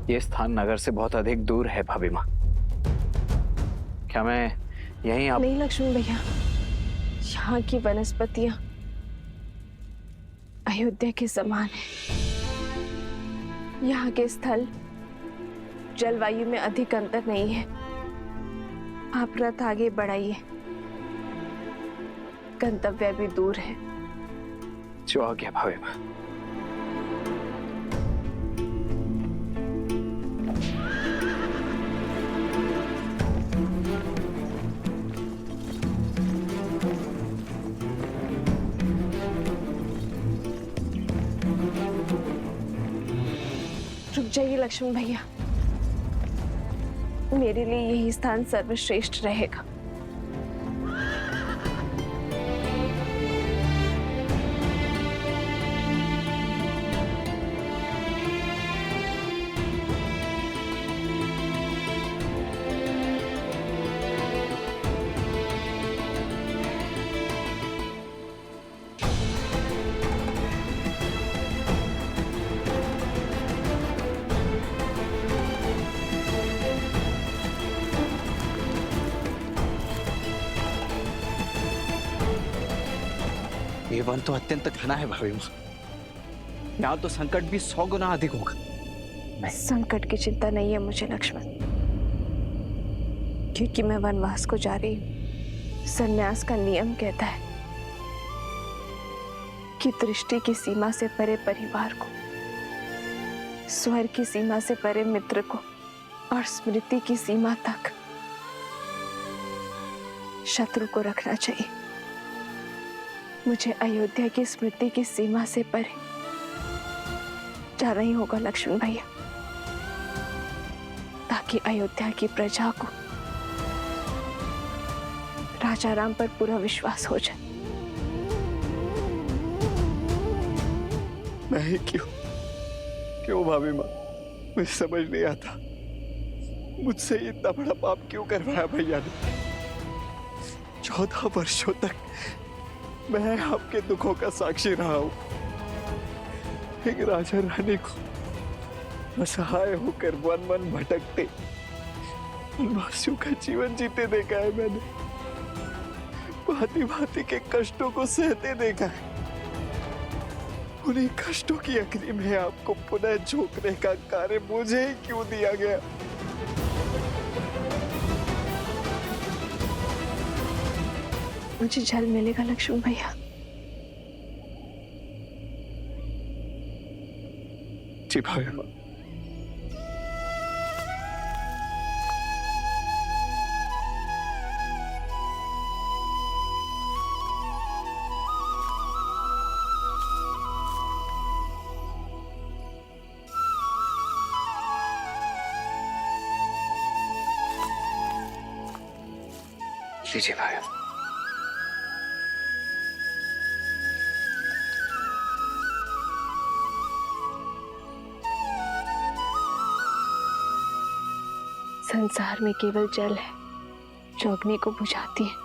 ये स्थान नगर से बहुत अधिक दूर है भाभी माँ। क्या मैं यहीं आप? नहीं लक्ष्मण भैया, यहाँ की वनस्पतियां अयोध्या के समान है। यहाँ के स्थल जलवायु में अधिक अंतर नहीं है। आप रथ आगे बढ़ाइए, गंतव्य भी दूर है। जो आ गया भाभी माँ। रुक जाइए लक्ष्मण भैया, मेरे लिए यही स्थान सर्वश्रेष्ठ रहेगा। ये वन तो अत्यंत घना है भाभी माँ। यहाँ तो संकट भी 100 गुना अधिक होगा। संकट की चिंता नहीं है मुझे लक्ष्मण, क्योंकि मैं वनवास को जा रही हूँ। संन्यास का नियम कहता है कि दृष्टि की सीमा से परे परिवार को, स्वर की सीमा से परे मित्र को और स्मृति की सीमा तक शत्रु को रखना चाहिए। मुझे अयोध्या की स्मृति की सीमा से परे जाना ही होगा लक्ष्मण भैया, ताकि अयोध्या की प्रजा को राजा राम पर पूरा विश्वास हो जाए। नहीं, क्यों भाभी माँ? मुझे समझ नहीं आता, मुझसे इतना बड़ा पाप क्यों करवाया भैया ने? 14 वर्षों तक मैं आपके दुखों का साक्षी रहा हूं। एक राजा रानी को असहाय होकर वन वन भटकते वनवासियों का जीवन जीते देखा है मैंने। भांति भांति के कष्टों को सहते देखा है। उन्हीं कष्टों की अग्नि में आपको पुनः झोंकने का कार्य मुझे ही क्यों दिया गया? मुझे जल मिलेगा लक्ष्मण भैया। जी भाभी माँ। लीजिए भाई। संसार में केवल जल है जो अग्नि को बुझाती है।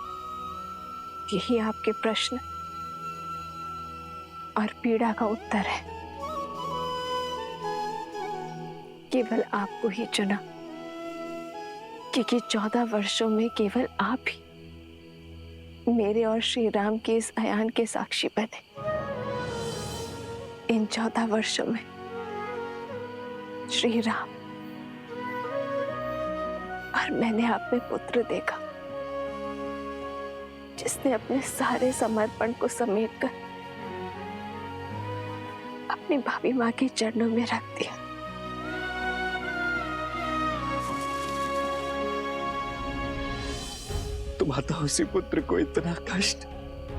यही आपके प्रश्न और पीड़ा का उत्तर है। केवल आपको ही चुना, क्योंकि 14 वर्षों में केवल आप ही मेरे और श्री राम के इस अयान के साक्षी बने। इन 14 वर्षों में श्री राम और मैंने आप में पुत्र देखा, जिसने अपने सारे समर्पण को समेटकर अपनी भाभी माँ के चरणों में रख दिया। तुम्हारा उसी पुत्र को इतना कष्ट?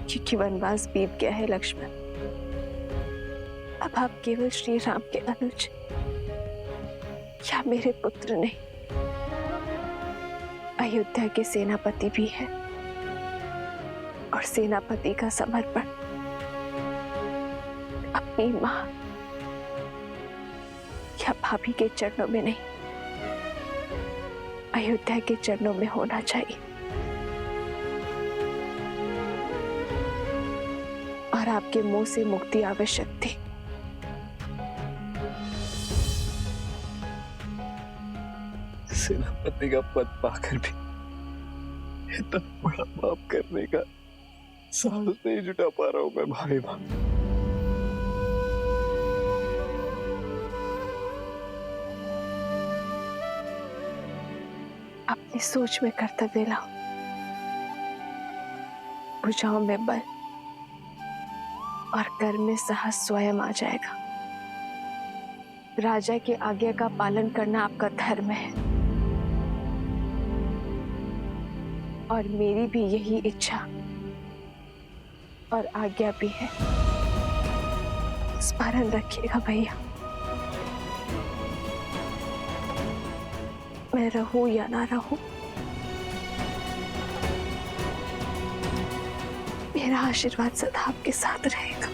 क्योंकि वनवास बीत गया है लक्ष्मण। अब आप केवल श्री राम के अनुज या मेरे पुत्र नहीं, अयोध्या के सेनापति भी है। और सेनापति का समर्पण अपनी मां या भाभी के चरणों में नहीं, अयोध्या के चरणों में होना चाहिए। और आपके मुंह से मुक्ति आवश्यक थी। सेनापति का पद पाकर भी इतना बड़ा पाप करने का साहस नहीं जुटा पा रहा हूं मैं भाई मां। अपनी सोच में कर्तव्य लाओ, भुजाओं में बल और कर में साहस स्वयं आ जाएगा। राजा की आज्ञा का पालन करना आपका धर्म है और मेरी भी यही इच्छा और आज्ञा भी है। स्मरण रखिएगा भैया, मैं रहूं या ना रहूं, मेरा आशीर्वाद सदा आपके साथ रहेगा।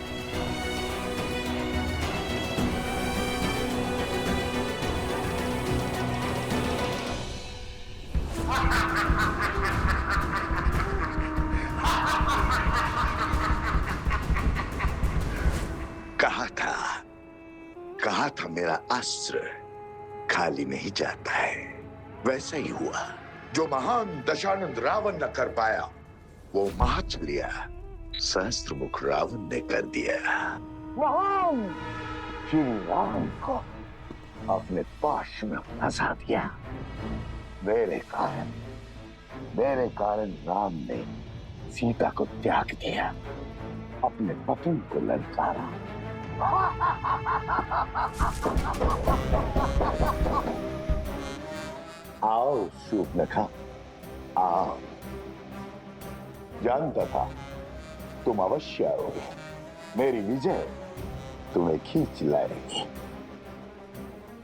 कहा था मेरा अस्त्र खाली नहीं जाता है। वैसा ही हुआ, जो महान दशानंद रावण न कर पाया वो महाचलिया सहस्त्रमुख रावण ने कर दिया। महान श्री राम को अपने पाश में फंसा दिया। मेरे कारण राम ने सीता को त्याग दिया, अपने पति को ललकारा। आओ शूर्पणखा, आओ। जानता था तुम अवश्य आओगे। मेरी विजय तुम्हें खींच लाएगी।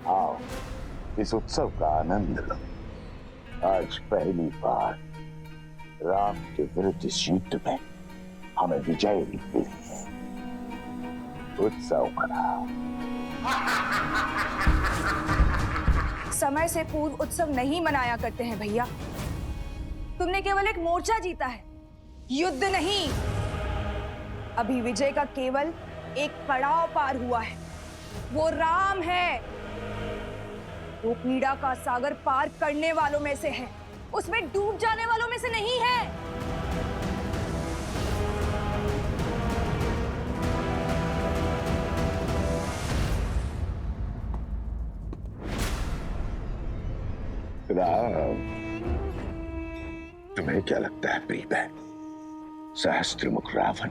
आओ, इस उत्सव का आनंद लो। आज पहली बार राम के विरुद्ध इस युद्ध में हमें विजय मिली है। उत्सव मनाओ। समय से पूर्व उत्सव नहीं मनाया करते हैं भैया। तुमने केवल एक मोर्चा जीता है, युद्ध नहीं। अभी विजय का केवल एक पड़ाव पार हुआ है, वो राम है। वो पीड़ा का सागर पार करने वालों में से है, उसमें डूब जाने वालों में से नहीं है। राम, तुम्हें क्या लगता है प्रिय बहन, सहस्त्रमुख रावण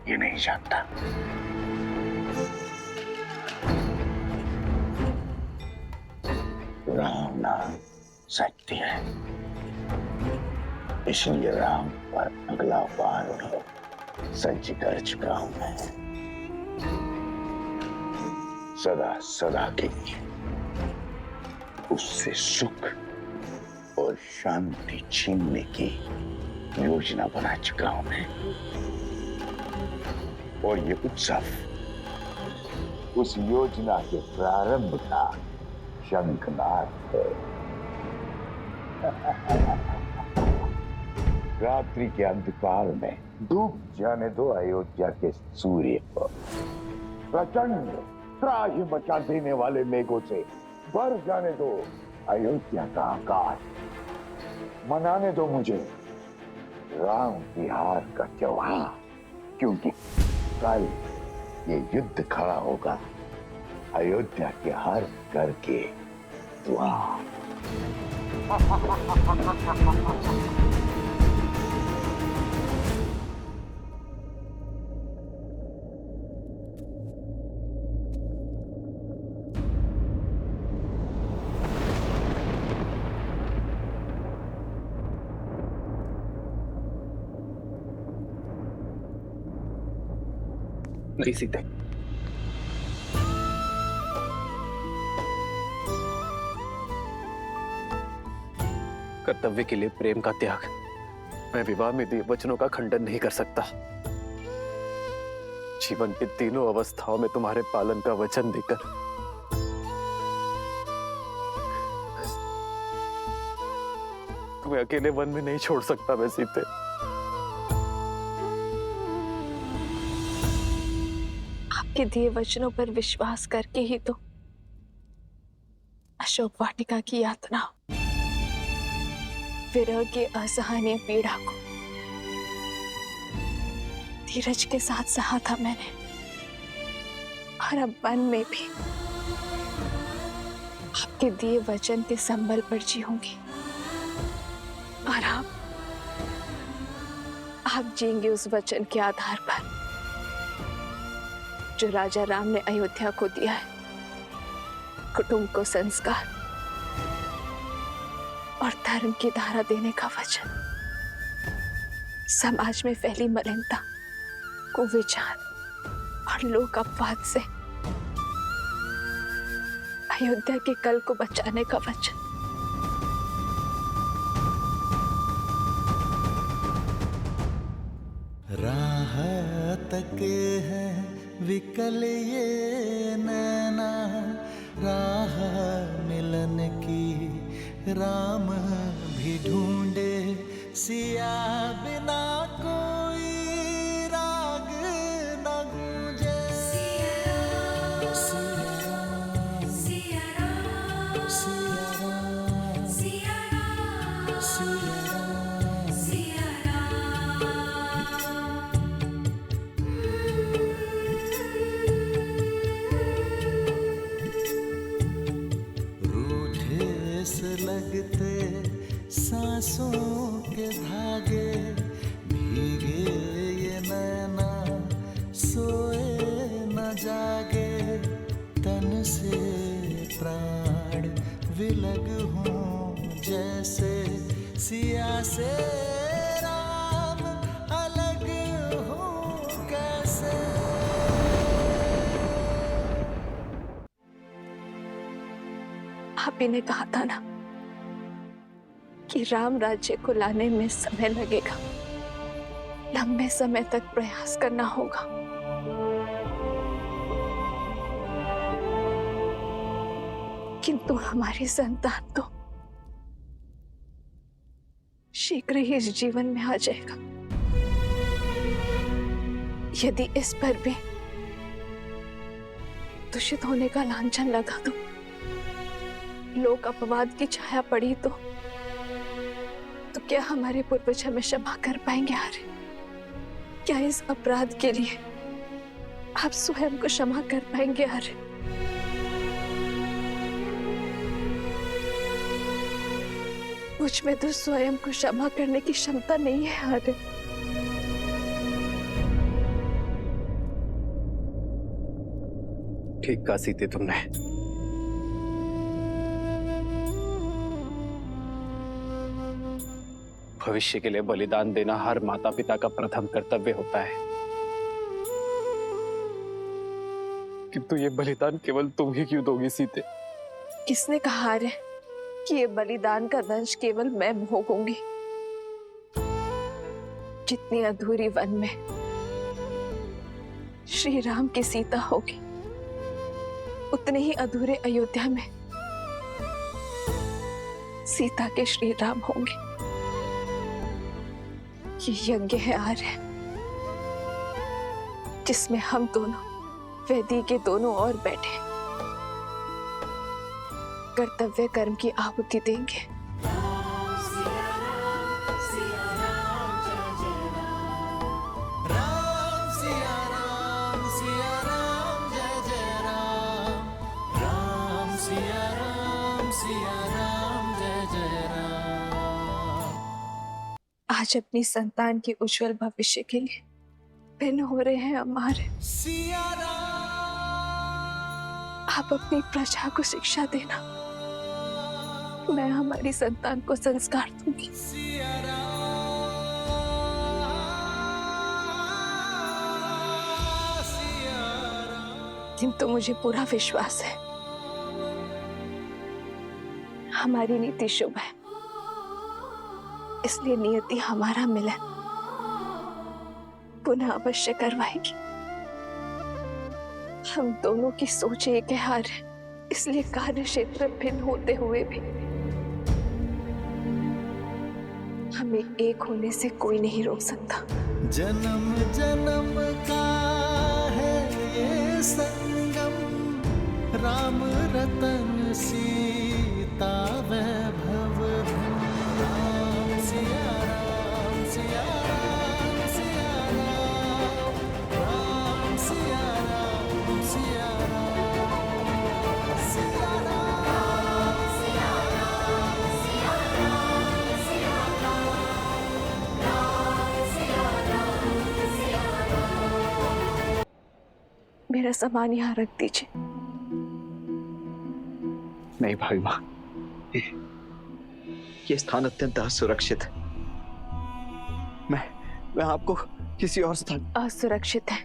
ये नहीं जानता। राम नाम सत्य है, इसलिए राम पर अगला वार सज्ज कर चुका हूं मैं। सदा सदा के लिए उससे सुख और शांति छीनने की योजना बना चुका हूं मैं। और ये उत्सव उस योजना के प्रारंभ का शंखनाद है। रात्रि के अंधकार में डूब जाने दो अयोध्या के सूर्य को। प्रचंड त्राहि मचा देने वाले मेघों से भर जाने दो अयोध्या का आकाश। मनाने दो मुझे राम की हार का त्योहार, क्योंकि कल ये युद्ध खड़ा होगा अयोध्या के हर घर के द्वार। नहीं सीते, कर्तव्य के लिए प्रेम का त्याग, मैं विवाह में दिए वचनों का खंडन नहीं कर सकता। जीवन की तीनों अवस्थाओं में तुम्हारे पालन का वचन देकर तुम्हें अकेले वन में नहीं छोड़ सकता मैं सीते। आपके दिए वचनों पर विश्वास करके ही तो अशोक वाटिका की यातना, विरह की असहनीय पीड़ा को धीरज के साथ सहा था मैंने, और अब मन में भी आपके दिए वचन के संबल पर जीऊंगी। और आप जिएंगे उस वचन के आधार पर जो राजा राम ने अयोध्या को दिया है, कुटुंब को संस्कार और धर्म की धारा देने का वचन। समाज में फैली मलिनता, कुविचार और लोक अपवाद से अयोध्या के कल को बचाने का वचन। राह तक है विकल ये नैना, राह मिलन की राम भी ढूंढे, सिया बिना कोई राग न गूंजे। सिया राम, सिया राम, सिया राम, सिया राम, सिया राम, सिया लगते सांसों के धागे, भीगे ये नैना सोए न जागे, तन से प्राण विलग हों जैसे, सिया से राम अलग हों कैसे। आप ही ने कहा था ना कि राम राज्य को लाने में समय लगेगा, लंबे समय तक प्रयास करना होगा। किंतु हमारी संतान तो शीघ्र ही इस जीवन में आ जाएगा। यदि इस पर भी दूषित होने का लांछन लगा दो, लोक अपवाद की छाया पड़ी तो क्या हमारे पूर्वज हमें क्षमा कर पाएंगे? आर्य, क्या इस अपराध के लिए आप स्वयं को क्षमा कर पाएंगे? आर्य, मुझ में तो स्वयं को क्षमा करने की क्षमता नहीं है। आर्य, ठीक कहा सीते तुमने। भविष्य के लिए बलिदान देना हर माता पिता का प्रथम कर्तव्य होता है, किंतु ये बलिदान केवल तुम ही क्यों दोगी सीते? किसने कहा रे कि ये बलिदान का दंश केवल मैं भोगूंगी? जितनी अधूरी वन में श्री राम की सीता होगी, उतने ही अधूरे अयोध्या में सीता के श्री राम होंगे। ये यज्ञ है आर्य, जिसमें हम दोनों वेदी के दोनों ओर बैठे कर्तव्य कर्म की आहुति देंगे। आज अपनी संतान के उज्जवल भविष्य के लिए भिन्न हो रहे हैं हमारे। आप अपनी प्रजा को शिक्षा देना, मैं हमारी संतान को संस्कार दूंगी। किंतु मुझे पूरा विश्वास है हमारी नीति शुभ है, इसलिए नियति हमारा मिलन पुनः अवश्य करवाएगी। हम दोनों की सोच एक है, इसलिए कार्य क्षेत्र भिन्न होते हुए भी हमें एक होने से कोई नहीं रोक सकता। जन्म जन्म का है ये संगम, राम रतन सी करता वैभव धन। राम सिया राम सिया राम सिया राम, राम सिया राम सिया राम, सिया राम सिया राम सिया राम सिया राम, राम सिया राम सिया राम। मेरा सामान यहाँ रख दीजिए। नहीं भाई माँ, ये स्थान अत्यंत असुरक्षित है। मैं आपको किसी और स्थान। असुरक्षित है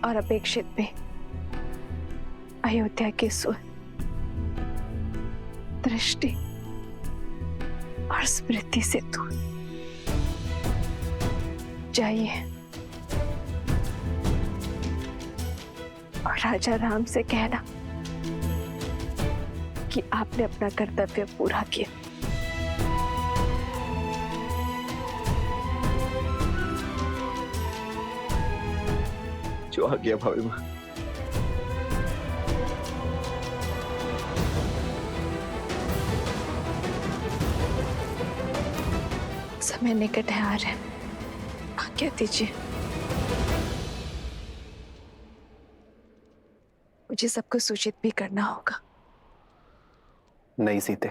और अपेक्षित भी। अयोध्या की सुर, दृष्टि और स्मृति से दूर जाइए और राजा राम से कहना कि आपने अपना कर्तव्य पूरा किया। जो आ गया भाभी माँ। समय निकट है आ रहे, आज्ञा दीजिए। मुझे सबको सूचित भी करना होगा। नहीं सीते,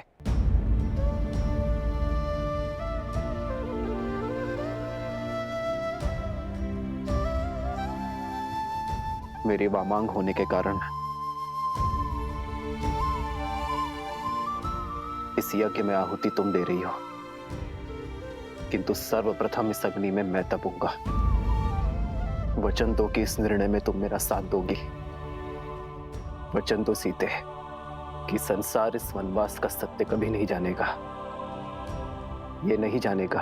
मेरी वामांग होने के कारण इस यज्ञ में आहुति तुम दे रही हो, किंतु सर्वप्रथम इस अग्नि में मैं तपूंगा। वचन दो कि इस निर्णय में तुम मेरा साथ दोगी। वचन दो सीते कि संसार इस वनवास का सत्य कभी नहीं जानेगा। ये नहीं जानेगा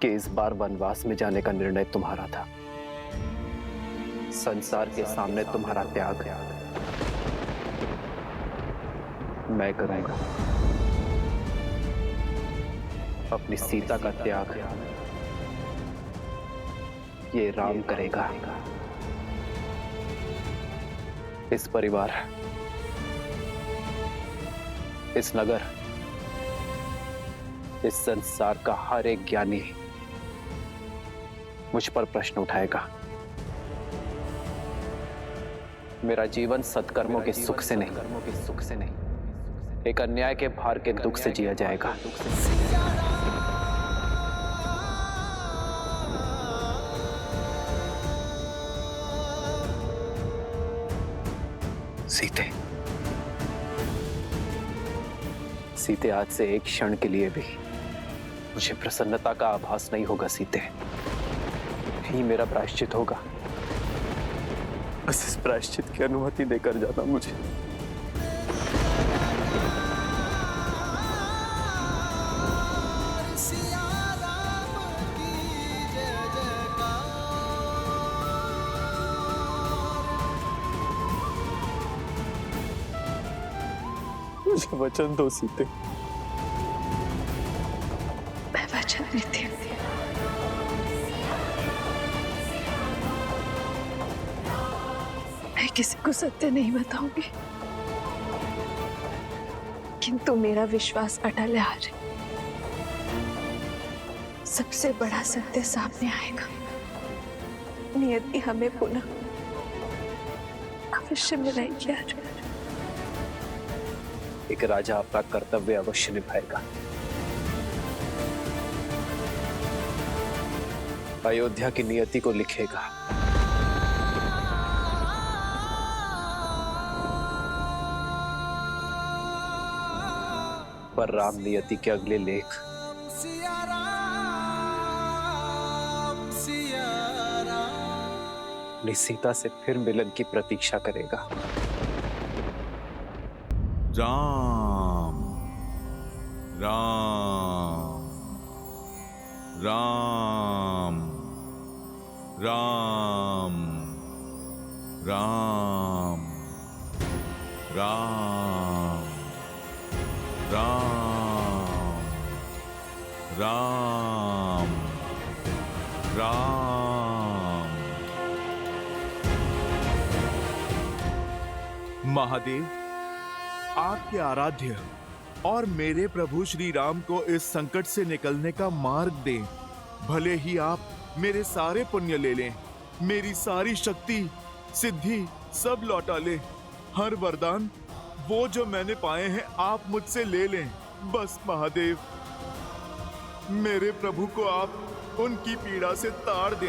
कि इस बार वनवास में जाने का निर्णय तुम्हारा था। संसार के सामने तुम्हारा त्याग मैं करूंगा। अपनी सीता का त्याग ये राम करेगा। इस परिवार, इस नगर, इस संसार का हर एक ज्ञानी मुझ पर प्रश्न उठाएगा। मेरा जीवन सत्कर्मों के सुख से नहीं, एक अन्याय के भार के दुख से जिया जाएगा। सीते, आज से एक क्षण के लिए भी मुझे प्रसन्नता का आभास नहीं होगा। सीते, यही मेरा प्रायश्चित होगा। बस इस प्रायश्चित की अनुमति देकर जाना मुझे। मुझे वचन दो सीते। मैं वचन देती हूँ। मैं किसी को सत्य नहीं बताऊंगी, किंतु मेरा विश्वास अटल है। आज सबसे बड़ा सत्य सामने आएगा। नियति हमें पुनः अवश्य मिलाएगी। आज एक राजा अपना कर्तव्य अवश्य निभाएगा। अयोध्या की नियति को लिखेगा। पर राम नियति के अगले लेख अपनी सीता से फिर मिलन की प्रतीक्षा करेगा। राम राम राम राम राम राम राम राम राम। महादेव, आपके आराध्य और मेरे प्रभु श्री राम को इस संकट से निकलने का मार्ग दें। भले ही आप मेरे सारे पुण्य ले लें, मेरी सारी शक्ति सिद्धि सब लौटा लें। हर वरदान वो जो मैंने पाए हैं आप मुझसे ले लें। बस महादेव, मेरे प्रभु को आप उनकी पीड़ा से ताड़ दें।